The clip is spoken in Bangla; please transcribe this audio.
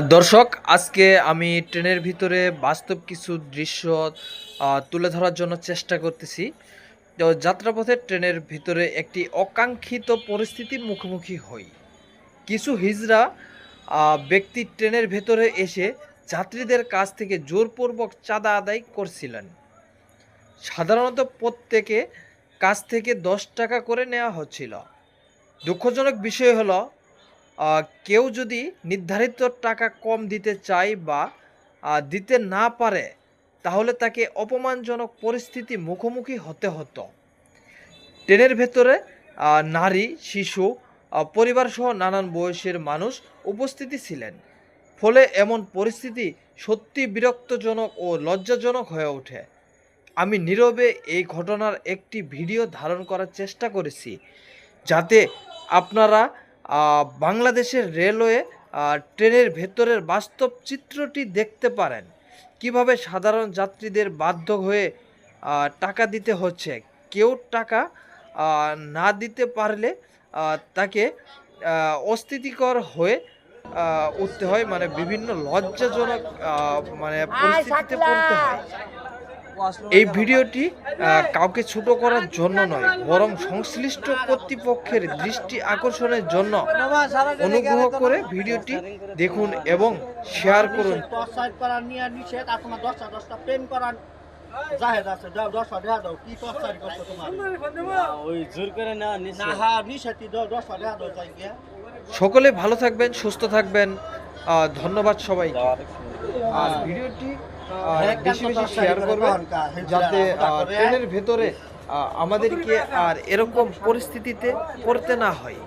দর্শক, আজকে আমি ট্রেনের ভিতরে বাস্তব কিছু দৃশ্য তুলে ধরার জন্য চেষ্টা করতেছি। তো যাত্রাপথে ট্রেনের ভিতরে একটি অকাঙ্ক্ষিত পরিস্থিতির মুখোমুখি হই। কিছু হিজড়া ব্যক্তি ট্রেনের ভেতরে এসে যাত্রীদের কাছ থেকে জোরপূর্বক চাঁদা আদায় করছিলেন। সাধারণত প্রত্যেকে কাছ থেকে 10 টাকা করে নেওয়া হচ্ছিল। দুঃখজনক বিষয় হলো, কেউ যদি নির্ধারিত টাকা কম দিতে চায় বা দিতে না পারে, তাহলে তাকে অপমানজনক পরিস্থিতি মুখোমুখি হতে হতো। ট্রেনের ভেতরে নারী, শিশু, পরিবারসহ নানান বয়সের মানুষ উপস্থিতি ছিলেন। ফলে এমন পরিস্থিতি সত্যি বিরক্তজনক ও লজ্জাজনক হয়ে ওঠে। আমি নীরবে এই ঘটনার একটি ভিডিও ধারণ করার চেষ্টা করেছি, যাতে আপনারা বাংলাদেশের রেলওয়ে ট্রেনের ভেতরের বাস্তব চিত্রটি দেখতে পারেন। কিভাবে সাধারণ যাত্রীদের বাধ্য হয়ে টাকা দিতে হচ্ছে। কেউ টাকা না দিতে পারলে তাকে অস্থিতিকর হয়ে উঠতে হয়, মানে বিভিন্ন লজ্জাজনক পরিস্থিতিতে পড়তে হয়। এই ভিডিওটি কাউকে ছোট করার জন্য নয়, বরং সংশ্লিষ্ট কর্তৃপক্ষের দৃষ্টি আকর্ষণের জন্য। অনুগ্রহ করে ভিডিওটি দেখুন এবং শেয়ার করুন। সকলে ভালো থাকবেন, সুস্থ থাকবেন। ধন্যবাদ সবাইকে। আর ভিডিওটি বেশি বেশি শেয়ার করবেন, যাতে ট্রেনের ভেতরে আমাদেরকে আর এরকম পরিস্থিতিতে পড়তে না হয়।